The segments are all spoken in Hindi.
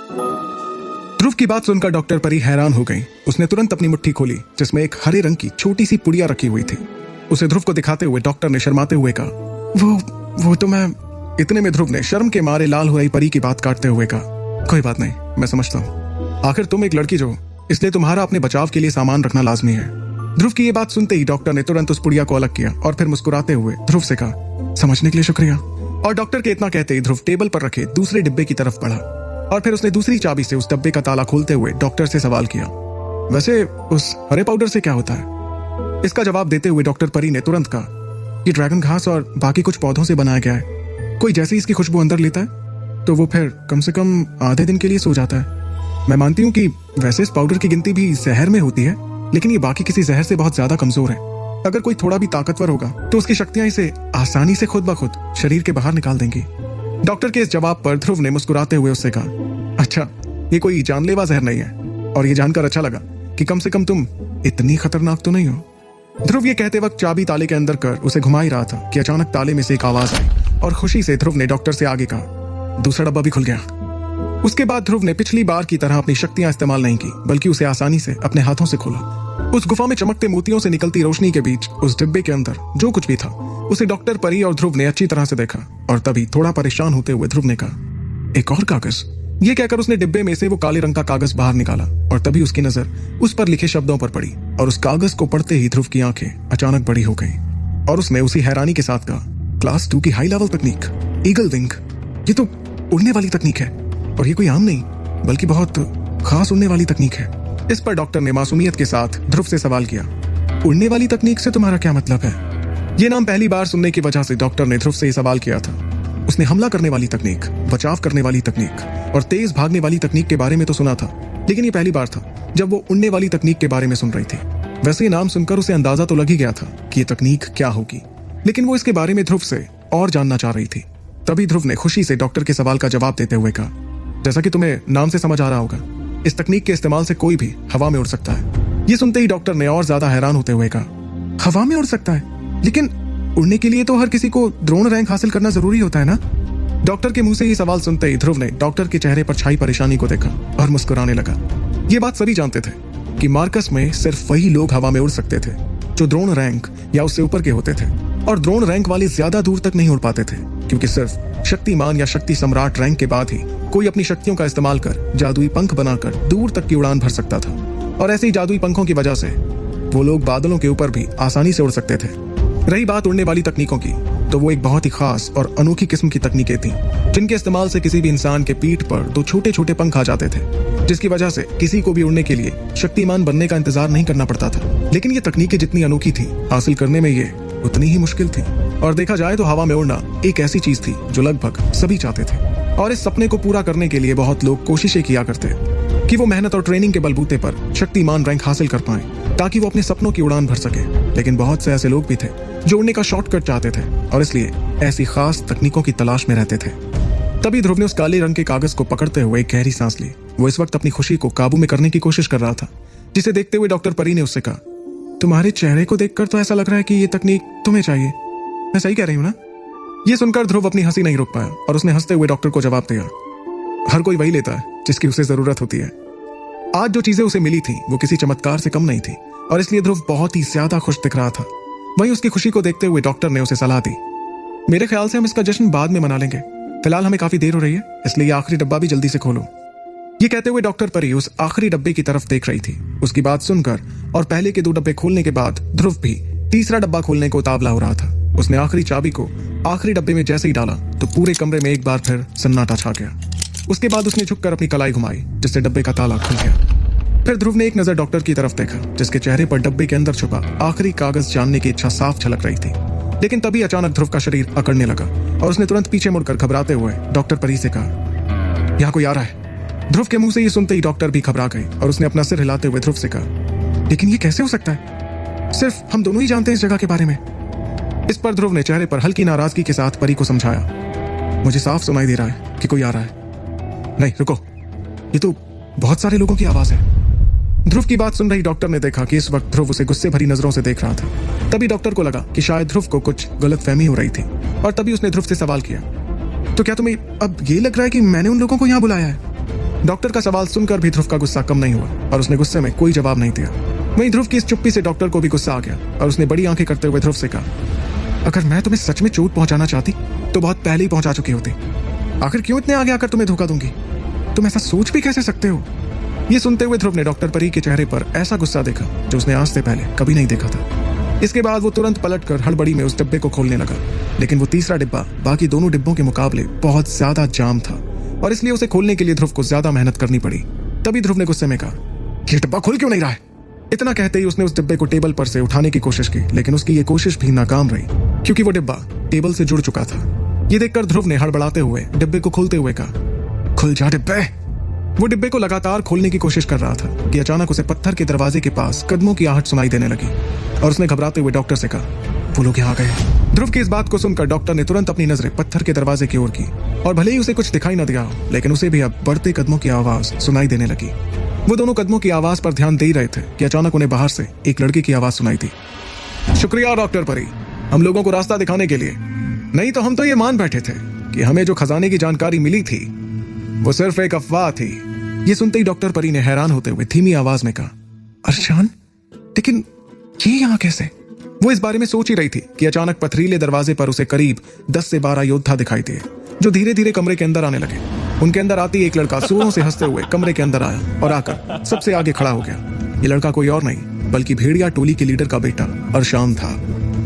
ध्रुव की बात सुनकर डॉक्टर परी हैरान हो गई। उसने तुरंत अपनी मुट्ठी खोली जिसमें एक हरे रंग की छोटी सी पुड़िया रखी हुई थी। उसे ध्रुव को दिखाते हुए डॉक्टर ने शर्माते हुए कहा, वो तो मैं। इतने में ध्रुव ने शर्म के मारे लाल हो रही परी की बात काटते हुए कहा, कोई बात नहीं, मैं समझता हूँ। आखिर तुम एक लड़की जो, इसलिए तुम्हारा अपने बचाव के लिए सामान रखना लाजमी है। ध्रुव की ये बात सुनते ही डॉक्टर ने तुरंत उस पुड़िया को अलग किया और फिर मुस्कुराते हुए ध्रुव से कहा, समझने के लिए शुक्रिया। और डॉक्टर के इतना कहते ही ध्रुव टेबल पर रखे दूसरे डिब्बे की तरफ बढ़ा और फिर उसने दूसरी चाबी से उस डब्बे का ताला खोलते हुए डॉक्टर से सवाल किया, वैसे उस हरे पाउडर से क्या होता है? इसका जवाब देते हुए डॉक्टर परी ने तुरंत कहा, ये ड्रैगन घास और बाकी कुछ पौधों से बनाया गया है। कोई जैसे इसकी खुशबू अंदर लेता है तो वो फिर कम से कम आधे दिन के लिए सो जाता है। मैं मानती हूँ कि वैसे इस पाउडर की गिनती भी जहर में होती है, लेकिन ये बाकी किसी जहर से बहुत ज्यादा कमजोर है। अगर कोई थोड़ा भी ताकतवर होगा तो उसकी शक्तियां इसे आसानी से खुद ब खुद शरीर के बाहर निकाल देंगी। डॉक्टर के इस जवाब पर ध्रुव ने मुस्कुराते हुए उससे कहा, अच्छा, ये कोई जानलेवा जहर नहीं है, और ये जानकर अच्छा लगा कि कम से कम तुम इतनी खतरनाक तो नहीं हो। ध्रुव ये कहते वक्त चाबी ताले के अंदर कर उसे घुमा ही रहा था कि अचानक ताले में से एक आवाज आई और खुशी से ध्रुव ने डॉक्टर से आगे कहा, दूसरा डब्बा भी खुल गया। उसके बाद ध्रुव ने पिछली बार की तरह अपनी शक्तियां इस्तेमाल नहीं की, बल्कि उसे आसानी से अपने हाथों से खोला। उस गुफा में चमकते मोतियों से निकलती रोशनी के बीच उस डिब्बे के अंदर जो कुछ भी था उसे डॉक्टर परी और ध्रुव ने अच्छी तरह से देखा। और तभी थोड़ा परेशान होते हुए ध्रुव ने कहा, एक और कागज। ये कहकर उसने डिब्बे में से वो काले रंग का कागज बाहर निकाला और तभी उसकी नजर उस पर लिखे शब्दों पर पड़ी और उस कागज को पढ़ते ही ध्रुव की आंखें अचानक बड़ी हो गई और उसने उसी हैरानी के साथ कहा, क्लास 2 की हाई लेवल तकनीक, ईगल विंग। ये तो उड़ने वाली तकनीक है और ये कोई आम नहीं बल्कि बहुत खास उड़ने वाली तकनीक है। इस पर डॉक्टर ने मासूमियत के साथ ध्रुव से सवाल किया, उड़ने वाली तकनीक से तुम्हारा क्या मतलब है? ये नाम पहली बार सुनने की वजह से डॉक्टर ने ध्रुव से ये सवाल किया था। उसने हमला करने वाली तकनीक, बचाव करने वाली तकनीक और तेज भागने वाली तकनीक के बारे में तो सुना था, लेकिन ये पहली बार था जब वो उड़ने वाली तकनीक के बारे में सुन रही थी। वैसे ये नाम सुनकर उसे अंदाजा तो लग ही गया था कि ये तकनीक क्या होगी, लेकिन वो इसके बारे में ध्रुव से और जानना चाह रही थी। तभी ध्रुव ने खुशी से डॉक्टर के सवाल का जवाब देते हुए कहा, जैसा कि तुम्हें नाम से समझ आ रहा होगा, इस तकनीक के इस्तेमाल से कोई भी हवा में उड़ सकता है। ये सुनते ही डॉक्टर ने और ज्यादा हैरान होते हुए कहा, हवा में उड़ सकता है? लेकिन उड़ने के लिए तो हर किसी को द्रोण रैंक हासिल करना जरूरी होता है ना? डॉक्टर के मुंह से ये सवाल सुनते ही ध्रुव ने डॉक्टर के चेहरे पर छाई परेशानी को देखा और मुस्कुराने लगा। ये बात सभी जानते थे कि मार्कस में सिर्फ वही लोग हवा में उड़ सकते थे जो द्रोण रैंक या उससे ऊपर के होते थे, और द्रोण रैंक वाले ज्यादा दूर तक नहीं उड़ पाते थे क्योंकि सिर्फ शक्तिमान या शक्ति सम्राट रैंक के बाद ही कोई अपनी शक्तियों का इस्तेमाल कर जादुई पंख बनाकर दूर तक की उड़ान भर सकता था। और ऐसे ही जादुई पंखों की वजह से वो लोग बादलों के ऊपर भी आसानी से उड़ सकते थे। रही बात उड़ने वाली तकनीकों की, तो वो एक बहुत ही खास और अनोखी किस्म की तकनीकें थी जिनके इस्तेमाल से किसी भी इंसान के पीठ पर 2 छोटे छोटे पंख आ जाते थे, जिसकी वजह से किसी को भी उड़ने के लिए शक्तिमान बनने का इंतजार नहीं करना पड़ता था। लेकिन ये तकनीकें जितनी अनोखी थी, हासिल करने में ये उतनी ही मुश्किल थी। और देखा जाए तो हवा में उड़ना एक ऐसी चीज थी जो लगभग सभी चाहते थे, और इस सपने को पूरा करने के लिए बहुत लोग कोशिशें किया करते कि वो मेहनत और ट्रेनिंग के बलबूते पर शक्तिमान रैंक हासिल कर पाएं ताकि वो अपने सपनों की उड़ान भर सके। लेकिन बहुत से ऐसे लोग भी थे जो उड़ने का शॉर्टकट चाहते थे और इसलिए ऐसी खास तकनीकों की तलाश में रहते थे। तभी ध्रुव ने उस काले रंग के कागज को पकड़ते हुए एक गहरी सांस ली। वो इस वक्त अपनी खुशी को काबू में करने की कोशिश कर रहा था, जिसे देखते हुए डॉक्टर परी ने उससे कहा, तुम्हारे चेहरे को देखकर तो ऐसा लग रहा है कि ये तकनीक तुम्हें चाहिए। मैं सही कह रही हूँ ना? ये सुनकर ध्रुव अपनी हंसी नहीं रोक पाया और उसने हंसते हुए डॉक्टर को जवाब दिया, हर कोई वही लेता है जिसकी उसे जरूरत होती है। आज जो चीजें उसे मिली थी वो किसी चमत्कार से कम नहीं थी और इसलिए ध्रुव बहुत ही ज्यादा खुश दिख रहा था। वहीं उसकी खुशी को देखते हुए डॉक्टर ने उसे सलाह दी, मेरे ख्याल से हम इसका जश्न बाद में मना लेंगे, फिलहाल हमें काफी देर हो रही है, इसलिए आखिरी डब्बा भी जल्दी से खोलो। ये कहते हुए डॉक्टर परी उस आखिरी डब्बे की तरफ देख रही थी। उसकी बात सुनकर और पहले के 2 डब्बे खोलने के बाद ध्रुव भी तीसरा डब्बा खोलने को उतावला हो रहा था। उसने आखिरी चाबी को आखिरी डब्बे में जैसे ही डाला तो पूरे कमरे में एक बार फिर सन्नाटा छा गया। उसके बाद उसने झुककर अपनी कलाई घुमाई, जिससे डब्बे का ताला खुल गया। फिर ध्रुव ने एक नजर डॉक्टर की तरफ देखा, जिसके चेहरे पर डब्बे के अंदर छुपा आखिरी कागज जानने की इच्छा साफ झलक रही थी। लेकिन तभी अचानक ध्रुव का शरीर अकड़ने लगा और उसने तुरंत पीछे मुड़कर घबराते हुए डॉक्टर परी से कहा, यहाँ कोई आ रहा है। ध्रुव के मुंह से ये सुनते ही डॉक्टर भी घबरा गई और उसने अपना सिर हिलाते हुए ध्रुव से कहा, लेकिन ये कैसे हो सकता है? सिर्फ हम दोनों ही जानते हैं इस जगह के बारे में। इस पर ध्रुव ने चेहरे पर हल्की नाराजगी के साथ परी को समझाया, मुझे साफ सुनाई दे रहा है कि कोई आ रहा है। नहीं रुको, ये तो बहुत सारे लोगों की आवाज है। ध्रुव की बात सुन रही डॉक्टर ने देखा कि इस वक्त ध्रुव उसे गुस्से भरी नजरों से देख रहा था। तभी डॉक्टर को लगा कि शायद ध्रुव को कुछ गलतफहमी हो रही थी और तभी उसने ध्रुव से सवाल किया, तो क्या तुम्हें अब ये लग रहा है कि मैंने उन लोगों को यहाँ बुलाया है? डॉक्टर का सवाल सुनकर भी ध्रुव का गुस्सा कम नहीं हुआ और उसने गुस्से में कोई जवाब नहीं दिया। वहीं ध्रुव की इस चुप्पी से डॉक्टर को भी गुस्सा आ गया और उसने बड़ी आंखें करते हुए ध्रुव से कहा, अगर मैं तुम्हें सच में चोट पहुंचाना चाहती तो बहुत पहले ही पहुंचा चुकी होती। आखिर क्यों इतने आगे आकर तुम्हें धोखा दूंगी? तुम ऐसा सोच भी कैसे सकते हो? ये सुनते हुए ध्रुव ने डॉक्टर परी के चेहरे पर ऐसा गुस्सा देखा जो उसने आज से पहले कभी नहीं देखा था। इसके बाद वो तुरंत पलटकर हड़बड़ी में उस डिब्बे को खोलने लगा, लेकिन वो तीसरा डिब्बा बाकी दोनों डिब्बों के मुकाबले बहुत ज्यादा जाम था और इसलिए उसे खोलने के लिए ध्रुव को ज्यादा मेहनत करनी पड़ी। तभी ध्रुव ने गुस्से में कहा, ये डिब्बा खुल क्यों नहीं रहा है? इतना कहते ही उसने उस डिब्बे को टेबल पर से उठाने की कोशिश की, लेकिन उसकी ये कोशिश भी नाकाम रही क्योंकि वो डिब्बा टेबल से जुड़ चुका था। ये देखकर ध्रुव ने हड़बड़ाते हुए डिब्बे को खोलते हुए कहा, खुल जा डिब्बे। वो डिब्बे को लगातार खोलने की कोशिश कर रहा था कि अचानक उसे पत्थर के दरवाजे के पास कदमों की आहट सुनाई देने लगी और उसने घबराते हुए डॉक्टर से कहा, वो लोग यहाँ आ गए। ध्रुव की इस बात को सुनकर डॉक्टर ने तुरंत अपनी नजरें पत्थर के दरवाजे की ओर की और भले ही उसे कुछ दिखाई न दिया, लेकिन उसे भी अब बढ़ते कदमों की आवाज सुनाई देने लगी। वो दोनों कदमों की आवाज पर ध्यान दे ही रहे थे कि अचानक उन्हें बाहर से एक लड़के की आवाज सुनाई दी। शुक्रिया डॉक्टर परी, हम लोगों को रास्ता दिखाने के लिए। नहीं तो हम तो ये मान बैठे थे कि हमें जो खजाने की जानकारी मिली थी वो सिर्फ एक अफवाह थी। ये सुनते ही डॉक्टर परी ने हैरान होते हुए धीमी आवाज में कहा, अरशान, लेकिन ये यहाँ कैसे? वो इस बारे में सोच ही रही थी कि अचानक पथरीले दरवाजे पर उसे करीब 10 से 12 योद्धा दिखाई दिए जो धीरे धीरे कमरे के अंदर आने लगे। उनके अंदर आती एक लड़का जोरों से हंसते हुए कमरे के अंदर आया और आकर सबसे आगे खड़ा हो गया। ये लड़का कोई और नहीं बल्कि भेड़िया टोली के लीडर का बेटा अरशान था,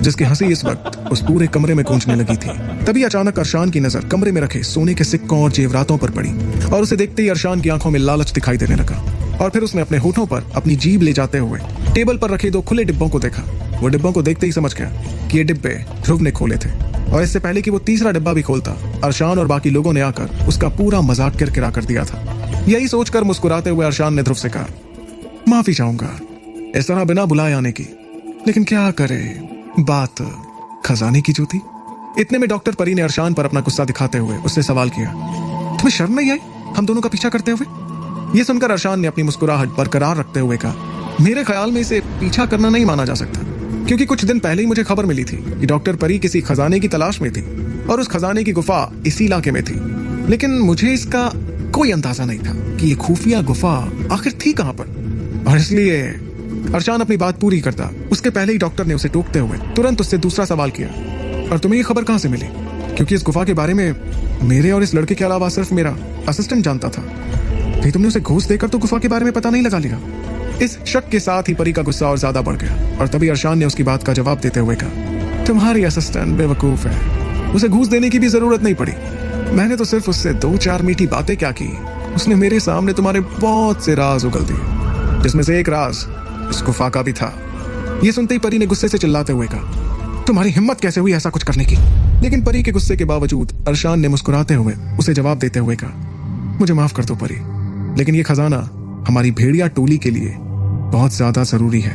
जिसकी हंसी इस वक्त उस पूरे कमरे में गूंजने लगी थी। तभी अचानक अरशान की नजर कमरे में रखे सोने के सिक्कों और जेवरातों पर पड़ी और उसे देखते ही अरशान की आंखों में लालच दिखाई देने लगा और फिर उसने अपने होठों पर अपनी जीभ ले जाते हुए टेबल पर रखे 2 खुले डिब्बों को देखा। वो डिब्बों को देखते ही समझ गया कि ये डिब्बे ध्रुव ने खोले थे और इससे पहले कि वो तीसरा डिब्बा भी खोलता, अरशान और बाकी लोगों ने आकर उसका पूरा मजाक किरकिरा कर दिया था। यही सोचकर मुस्कुराते हुए अरशान ने ध्रुव से कहा, माफी चाहूंगा इस तरह बिना बुलाए आने की, लेकिन क्या करे, बात खजाने की जो थी। इतने में डॉक्टर परी ने अरशान पर अपना गुस्सा दिखाते हुए उससे सवाल किया, तुम्हें शर्म नहीं आई हम दोनों का पीछा करते हुए? ये सुनकर अरशान ने अपनी मुस्कुराहट बरकरार रखते हुए कहा, मेरे ख्याल में इसे पीछा करना नहीं माना जा सकता, क्योंकि कुछ दिन पहले ही मुझे खबर मिली थी कि डॉक्टर परी किसी खजाने की तलाश में थी और उस खजाने की गुफा इसी इलाके में थी, लेकिन मुझे इसका कोई अंदाजा नहीं था कि ये खुफिया गुफा आखिर थी कहां पर। और इसलिए अरशान अपनी बात पूरी करता उसके पहले ही डॉक्टर ने उसे टोकते हुए तुरंत उससे दूसरा सवाल किया, और तुम्हें ये खबर कहां से मिली? क्योंकि इस गुफा के बारे में मेरे और इस लड़के के अलावा सिर्फ मेरा असिस्टेंट जानता था। कहीं तुमने उसे घूस देकर तो गुफा के बारे में पता नहीं लगा लिया? इस शक के साथ ही परी का गुस्सा और ज्यादा बढ़ गया और तभी अरशान ने उसकी बात का जवाब देते हुए कहा, तुम्हारी असिस्टेंट बेवकूफ है, उसे घूस देने की भी जरूरत नहीं पड़ी। मैंने तो सिर्फ उससे 2-4 मीठी बातें क्या की, उसने मेरे सामने तुम्हारे बहुत से राज उगल दिए, जिसमें से एक राज इस गुफा का भी था। ये सुनते ही परी ने गुस्से से चिल्लाते हुए कहा, तुम्हारी हिम्मत कैसे हुई ऐसा कुछ करने की? लेकिन परी के गुस्से के बावजूद अरशान ने मुस्कुराते हुए उसे जवाब देते हुए कहा, मुझे माफ कर दो परी, लेकिन ये खजाना हमारी भेड़िया टोली के लिए बहुत ज्यादा जरूरी है।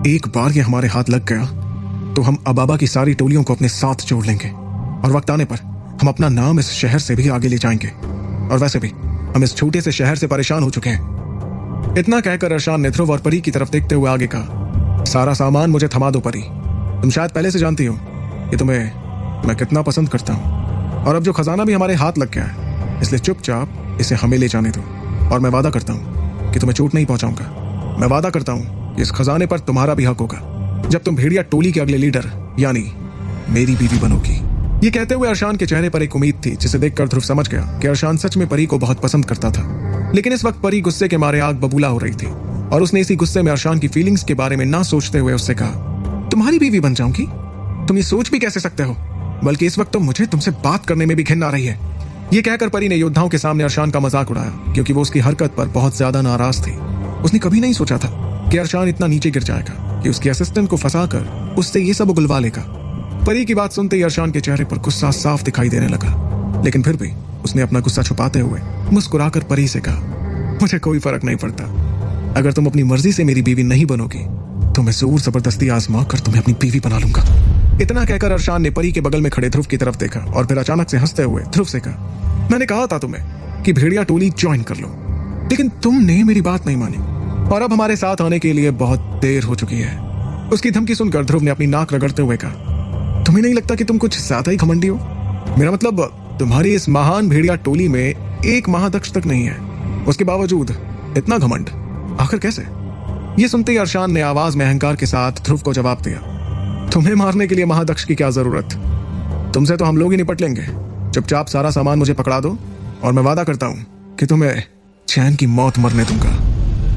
एक बार ये हमारे हाथ लग गया तो हम अबाबा की सारी टोलियों को अपने साथ जोड़ लेंगे और वक्त आने पर हम अपना नाम इस शहर से भी आगे ले जाएंगे। और वैसे भी हम इस छोटे से शहर से परेशान हो चुके हैं। इतना कहकर अरशान ने ध्रुव और परी की तरफ देखते हुए आगे कहा, सारा सामान मुझे थमा दो परी, तुम शायद पहले से जानती हो कि तुम्हें मैं कितना पसंद करता हूँ, और अब जो खजाना भी हमारे हाथ लग गया है, इसलिए चुपचाप इसे हमें ले जाने दो। और मैं वादा करता हूँ कि तुम्हें चोट नहीं पहुंचाऊंगा। मैं वादा करता हूँ कि इस खजाने पर तुम्हारा भी हक होगा जब तुम भेड़िया टोली के अगले लीडर यानी मेरी बीवी बनोगी। ये कहते हुए अरशान के चेहरे पर एक उम्मीद थी जिसे देखकर ध्रुव समझ गया कि अरशान सच में परी को बहुत पसंद करता था। लेकिन इस वक्त परी गुस्से के मारे आग बबूला हो रही थी और उसने इसी गुस्से में अरशान की फीलिंग्स के बारे में ना सोचते हुए उससे कहा, तुम्हारी बीवी बन जाऊंगी? तुम ये सोच भी कैसे सकते हो? बल्कि इस वक्त तो मुझे तुमसे बात करने में भी घिन आ रही है। ये कहकर परी ने योद्धाओं के सामने अरशान का मजाक उड़ाया क्योंकि वो उसकी हरकत पर बहुत ज्यादा नाराज थी। उसने कभी नहीं सोचा था कि अरशान इतना नीचे गिर जाएगा कि उसके असिस्टेंट को फंसाकर उससे ये सब उगलवा लेगा। परी की बात सुनते ही अरशान के चेहरे पर गुस्सा साफ दिखाई देने लगा, लेकिन फिर भी उसने अपना गुस्सा छुपाते हुए मुस्कुराकर परी से कहा, मुझे कोई फर्क नहीं पड़ता। अगर तुम अपनी मर्जी से मेरी बीवी नहीं बनोगी तो मैं जोर जबरदस्ती आजमा कर तुम्हें अपनी बीवी बना लूंगा। इतना कहकर अरशान ने परी के बगल में खड़े ध्रुव की तरफ देखा और फिर अचानक से हंसते हुए ध्रुव से कहा, मैंने कहा था तुम्हें कि भेड़िया टोली ज्वाइन कर लो, लेकिन तुमने मेरी बात नहीं मानी और अब हमारे साथ आने के लिए बहुत देर हो चुकी है। उसकी धमकी सुनकर ध्रुव ने अपनी नाक रगड़ते हुए कहा, तुम्हें नहीं लगता कि तुम कुछ ज्यादा ही घमंडी हो? मेरा मतलब तुम्हारी इस महान भेड़िया टोली में एक महादक्ष तक नहीं है उसके बावजूद इतना घमंड, आखिर कैसे? ये सुनते ही अरशान ने आवाज में अहंकार के साथ ध्रुव को जवाब दिया, तुम्हें मारने के लिए महादक्ष की क्या जरूरत? तुमसे तो हम लोग ही निपट लेंगे। चुपचाप सारा सामान मुझे पकड़ा दो और मैं वादा करता हूं कि तुम्हें चैन की मौत मरने दूंगा।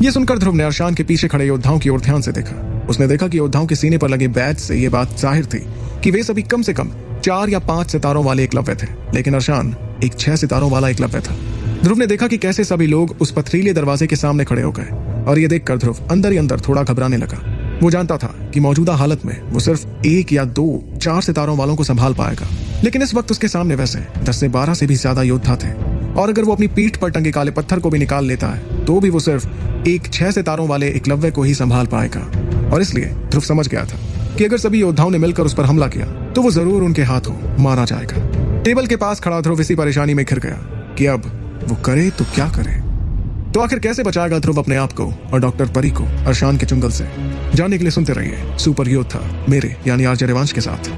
यह सुनकर ध्रुव ने अरशान के पीछे खड़े योद्धाओं की ओर ध्यान से देखा। उसने देखा कि योद्धाओं के सीने पर लगे बैज से यह बात जाहिर थी कि वे सभी कम से कम 4 या 5 सितारों वाले एकलव्य थे, लेकिन अरशान एक 6 सितारों वाला एकलव्य था। ध्रुव ने देखा कि कैसे सभी लोग उस पथरीले दरवाजे के सामने खड़े हो गए, और यह देखकर ध्रुव अंदर ही अंदर थोड़ा घबराने लगा। वो जानता था कि मौजूदा हालत में वो सिर्फ 1 या 2 4 सितारों वालों को संभाल पाएगा, लेकिन इस वक्त उसके सामने वैसे 10 से 12 से भी ज्यादा योद्धा थे, और अगर वो अपनी पीठ पर टंगे काले पत्थर को भी निकाल लेता है तो भी वो सिर्फ एक 6 सितारों वाले एकलव्य को ही संभाल पाएगा। और इसलिए ध्रुव समझ गया था कि अगर सभी योद्धाओं ने मिलकर उस पर हमला किया तो वो जरूर उनके हाथों मारा जाएगा। टेबल के पास खड़ा ध्रुव इसी परेशानी में घिर गया कि अब वो करे तो क्या करे। तो आखिर कैसे बचाएगा ध्रुव अपने आप को और डॉक्टर परी को अरशान के चुंगल से? जानने के लिए सुनते रहिए सुपर योद्धा मेरे यानी आरजे रेवांश के साथ।